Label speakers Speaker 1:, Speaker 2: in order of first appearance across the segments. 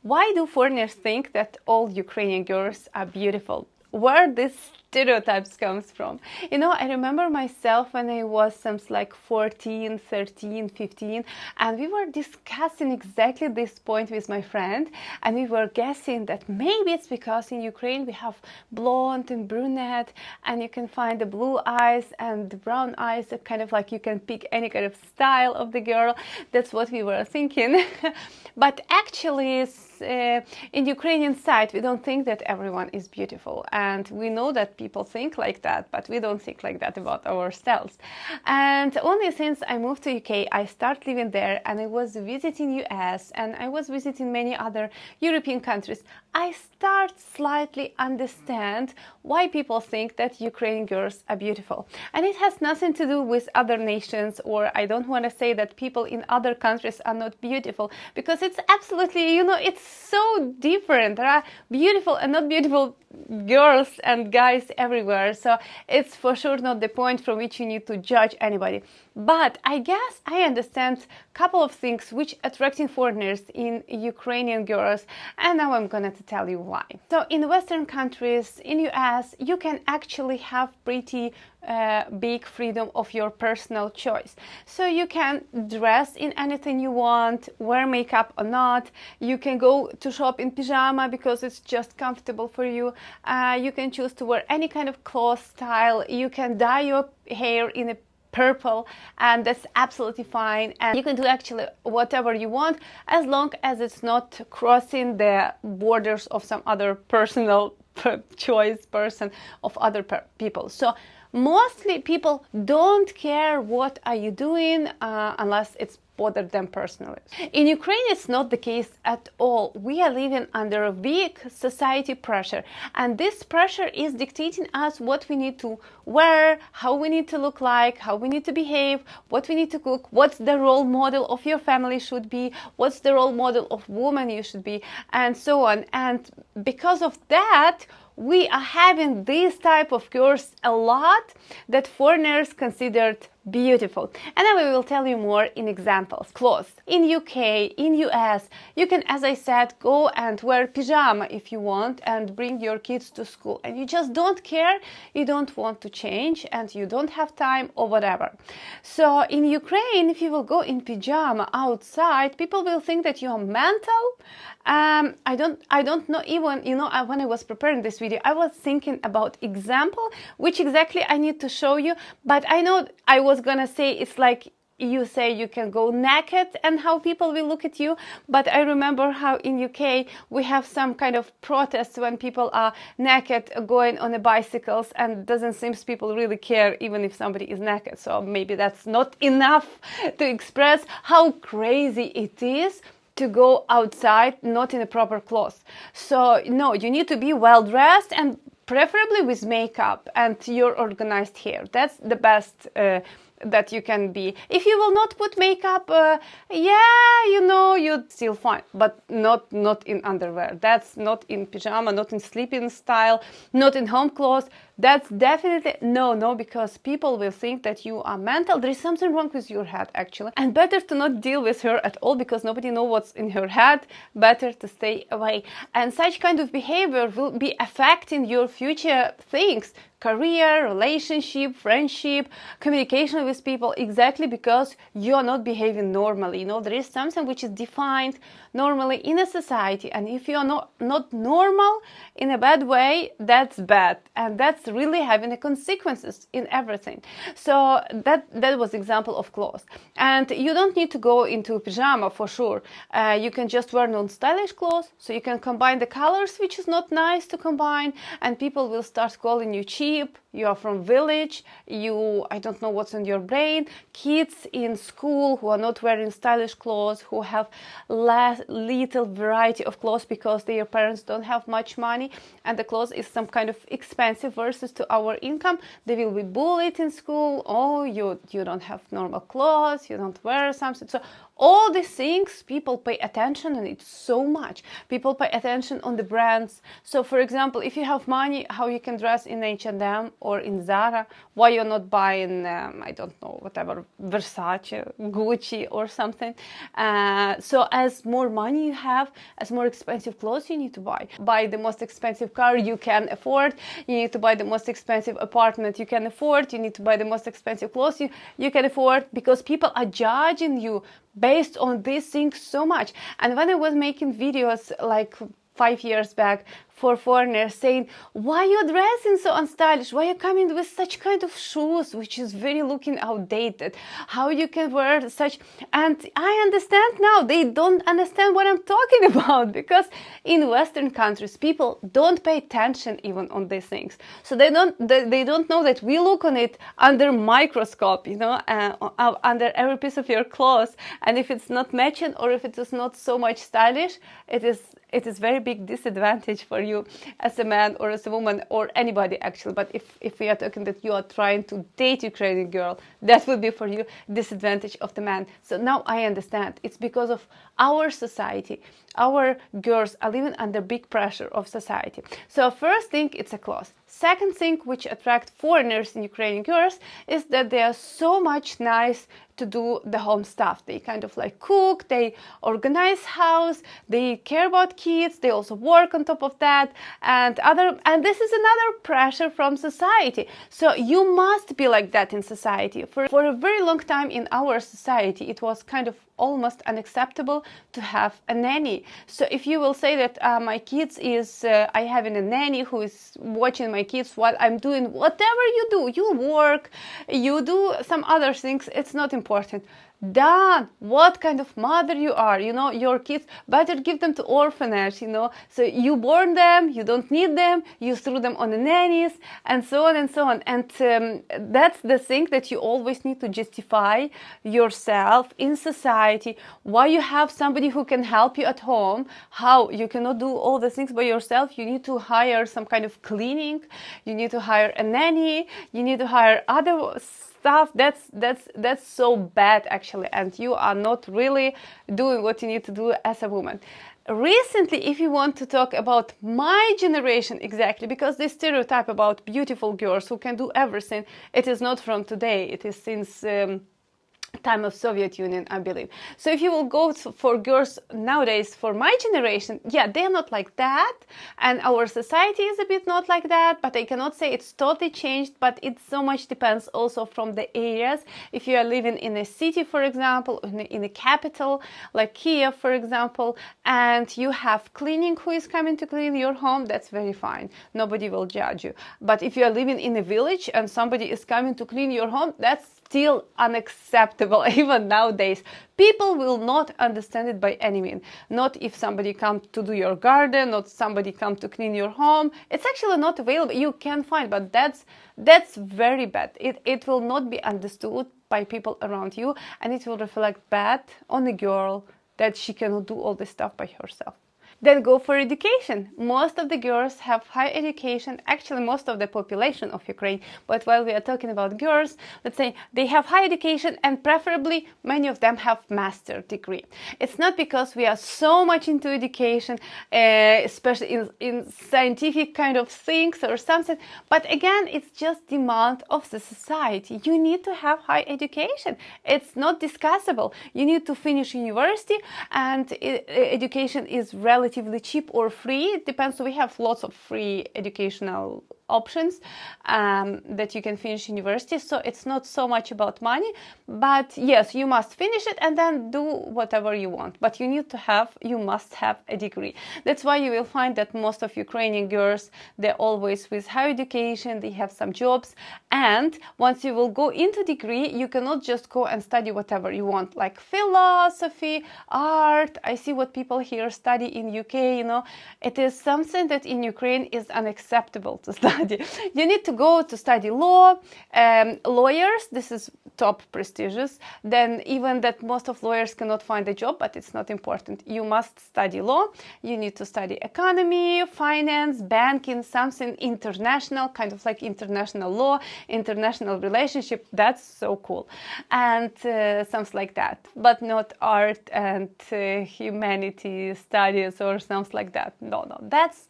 Speaker 1: Why do foreigners think that all Ukrainian girls are beautiful? Where these stereotypes comes from? You know, I remember myself when I was something like 14, 13, 15, and we were discussing exactly this point with my friend, and we were guessing that maybe it's because in Ukraine we have blonde and brunette, and you can find the blue eyes and the brown eyes, so kind of like you can pick any kind of style of the girl. That's what we were thinking. But actually, in Ukrainian side, we don't think that everyone is beautiful, and we know that people think like that, but we don't think like that about ourselves. And only since I moved to UK, I started living there, and I was visiting US, and I was visiting many other European countries. I start slightly understand why people think that Ukrainian girls are beautiful, and it has nothing to do with other nations, or I don't want to say that people in other countries are not beautiful, because it's absolutely, you know, it's so different. There are beautiful and not beautiful girls and guys everywhere, so it's for sure not the point from which you need to judge anybody. But I guess I understand a couple of things which attracting foreigners in Ukrainian girls, and now I'm gonna tell you why. So in Western countries, in US, you can actually have pretty big freedom of your personal choice. So you can dress in anything you want, wear makeup or not. You can go to shop in pajama because it's just comfortable for you. You can choose to wear any kind of clothes style. You can dye your hair in a purple, and that's absolutely fine, and you can do actually whatever you want as long as it's not crossing the borders of some other personal choice person of other people. So mostly people don't care what are you doing unless it's bothered them personally. In Ukraine, it's not the case at all. We are living under a big society pressure, and this pressure is dictating us what we need to wear, how we need to look like, how we need to behave, what we need to cook, what's the role model of your family should be, what's the role model of woman you should be, and so on. And because of that, we are having this type of girls a lot that foreigners considered beautiful. And then we will tell you more in examples. Clothes. In UK, in US, you can, as I said, go and wear pajama if you want and bring your kids to school. And you just don't care, you don't want to change, and you don't have time or whatever. So in Ukraine, if you will go in pajama outside, people will think that you are mental. I don't know even, you know, when I was preparing this video, I was thinking about example, which exactly I need to show you, but I know I was gonna say it's like you say you can go naked and how people will look at you, but I remember how in UK we have some kind of protests when people are naked going on the bicycles, and doesn't seem people really care even if somebody is naked. So maybe that's not enough to express how crazy it is to go outside not in a proper clothes. So no, you need to be well dressed, and preferably with makeup and your organized hair. That's the best that you can be. If you will not put makeup, yeah, you know, you're still fine, but not in underwear. That's not in pajama, not in sleeping style, not in home clothes. That's definitely no, because people will think that you are mental. There is something wrong with your head, actually. And better to not deal with her at all, because nobody knows what's in her head. Better to stay away. And such kind of behavior will be affecting your future things. Career, relationship, friendship, communication with people, exactly because you're not behaving normally. You know, there is something which is defined normally in a society, and if you're not normal in a bad way, that's bad, and that's really having the consequences in everything. So that was example of clothes. And you don't need to go into pajama for sure. You can just wear non-stylish clothes, so you can combine the colors, which is not nice to combine, and people will start calling you cheap. You are from village, I don't know what's in your brain. Kids in school who are not wearing stylish clothes, who have little variety of clothes because their parents don't have much money, and the clothes is some kind of expensive versus to our income, they will be bullied in school. Oh, you don't have normal clothes, you don't wear something. So All these things, people pay attention on it so much. People pay attention on the brands. So for example, if you have money, how you can dress in H&M or in Zara, why you're not buying, I don't know, whatever, Versace, Gucci or something. So as more money you have, as more expensive clothes you need to buy. Buy the most expensive car you can afford. You need to buy the most expensive apartment you can afford. You need to buy the most expensive clothes you can afford, because people are judging you based on these things so much. And when I was making videos like 5 years back for foreigners saying, why you're dressing so unstylish, why you're coming with such kind of shoes which is very looking outdated, how you can wear such, and I understand now they don't understand what I'm talking about, because in Western countries people don't pay attention even on these things, so they don't know that we look on it under microscope, you know, under every piece of your clothes, and if it's not matching or if it is not so much stylish, it is very big disadvantage for you as a man or as a woman or anybody actually. But if we are talking that you are trying to date Ukrainian girl, that would be for you disadvantage of the man. So now I understand. It's because of our society. Our girls are living under big pressure of society. So first thing, it's a clothes. Second thing which attract foreigners in Ukrainian girls is that they are so much nice to do the home stuff. They kind of like cook, they organize house, they care about kids, they also work on top of that, and this is another pressure from society. So you must be like that in society. For a very long time in our society, it was kind of almost unacceptable to have a nanny. So if you will say that my kids is, I having a nanny who is watching my kids while I'm doing whatever you do, you work, you do some other things, it's not important. Done. What kind of mother you are, you know, your kids, better give them to orphanage, you know, so you born them, you don't need them, you threw them on the nannies, and so on and so on. And that's the thing that you always need to justify yourself in society, why you have somebody who can help you at home, how you cannot do all the things by yourself. You need to hire some kind of cleaning, you need to hire a nanny, you need to hire other stuff. That's so bad actually, and you are not really doing what you need to do as a woman. Recently, if you want to talk about my generation exactly, because this stereotype about beautiful girls who can do everything, it is not from today, it is since time of Soviet Union, I believe. So if you will go for girls nowadays, for my generation, yeah, they're not like that, and our society is a bit not like that, but I cannot say it's totally changed, but it so much depends also from the areas. If you are living in a city, for example, in a capital, like Kiev, for example, and you have cleaning who is coming to clean your home, that's very fine. Nobody will judge you. But if you are living in a village and somebody is coming to clean your home, that's still unacceptable even nowadays. People will not understand it by any means. Not if somebody comes to do your garden, not somebody comes to clean your home. It's actually not available. You can find, but that's very bad. It will not be understood by people around you, and it will reflect bad on a girl that she cannot do all this stuff by herself. Then go for education. Most of the girls have high education, actually most of the population of Ukraine, but while we are talking about girls, let's say they have high education, and preferably many of them have master's degree. It's not because we are so much into education, especially in scientific kind of things or something, but again, it's just demand of the society. You need to have high education. It's not discussable. You need to finish university, and education is relatively cheap or free. It depends. So we have lots of free educational options that you can finish university. So it's not so much about money, but yes, you must finish it and then do whatever you want. But you must have a degree. That's why you will find that most of Ukrainian girls, they're always with higher education, they have some jobs. And once you will go into degree, you cannot just go and study whatever you want, like philosophy, art. I see what people here study in UK, you know, it is something that in Ukraine is unacceptable to study. study. You need to go to study law, lawyers, this is top prestigious. Then even that most of lawyers cannot find a job, but it's not important. You must study law. You need to study economy, finance, banking, something international, kind of like international law, international relationship. That's so cool. And something like that, but not art and humanity studies or something like that. No, that's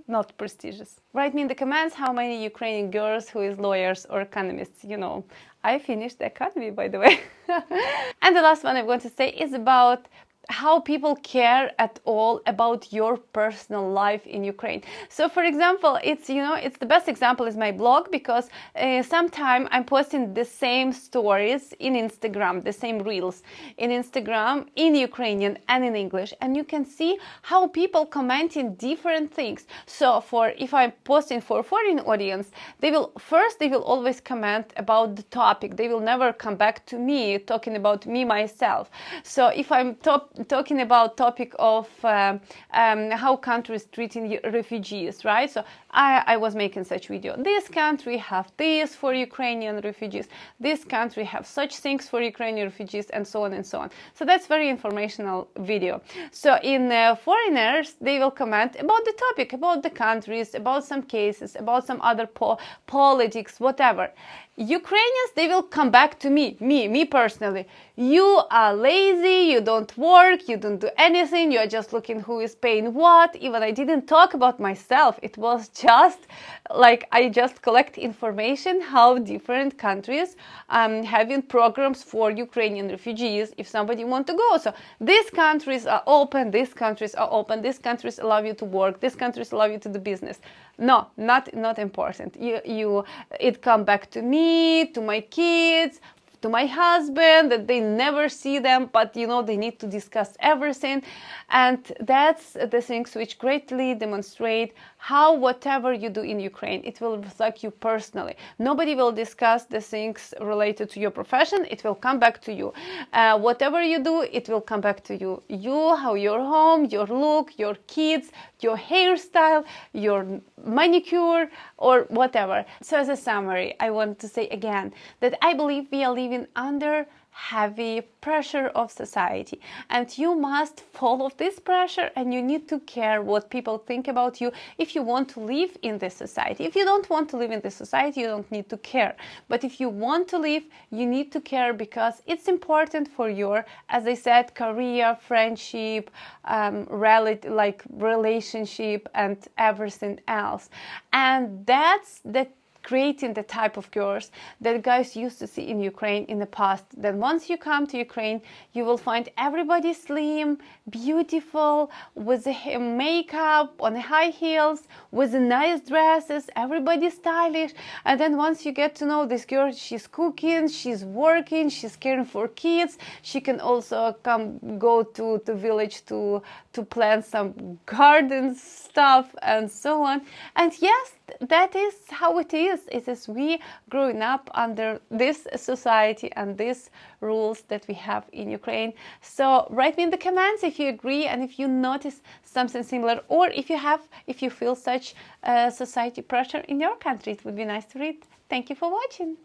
Speaker 1: not prestigious. Write me in the comments how many Ukrainian girls who is lawyers or economists. You know, I finished the economy, by the way. And the last one I'm going to say is about how people care at all about your personal life in Ukraine. So for example, it's the best example is my blog, because sometimes I'm posting the same stories in Instagram, the same reels in Instagram in Ukrainian and in English, and you can see how people commenting different things. So if I'm posting for foreign audience, they will always comment about the topic. They will never come back to me talking about me myself. So if I'm talking about topic of how countries treating refugees, right? So I was making such video. This country have this for Ukrainian refugees. This country have such things for Ukrainian refugees, and so on and so on. So that's very informational video. So in foreigners, they will comment about the topic, about the countries, about some cases, about some other politics, whatever. Ukrainians, they will come back to me personally. You are lazy, you don't work, you don't do anything, you are just looking who is paying what. Even I didn't talk about myself. It was just like I just collect information how different countries having programs for Ukrainian refugees if somebody want to go. So these countries are open, these countries are open, these countries allow you to work, these countries allow you to do business. No, not important. It come back to me, to my kids, to my husband, that they never see them, but they need to discuss everything. And that's the things which greatly demonstrate how whatever you do in Ukraine, it will reflect you personally. Nobody will discuss the things related to your profession. It will come back to you. Whatever you do, it will come back to you. How your home, your look, your kids, your hairstyle, your manicure, or whatever. So as a summary, I want to say again that I believe we are living under heavy pressure of society, and you must follow this pressure, and you need to care what people think about you if you want to live in this society. If you don't want to live in this society, you don't need to care. But if you want to live, you need to care, because it's important for your, as I said, career, friendship, relationship, and everything else. And that's the creating the type of girls that guys used to see in Ukraine in the past. Then once you come to Ukraine, you will find everybody slim, beautiful, with makeup, on high heels, with nice dresses, everybody stylish. And then once you get to know this girl, she's cooking, she's working, she's caring for kids. She can also go to the village to plant some garden stuff and so on. And yes, that is how it is. It is we growing up under this society and these rules that we have in Ukraine. So write me in the comments if you agree and if you notice something similar, or if you feel such society pressure in your country. It would be nice to read. Thank you for watching.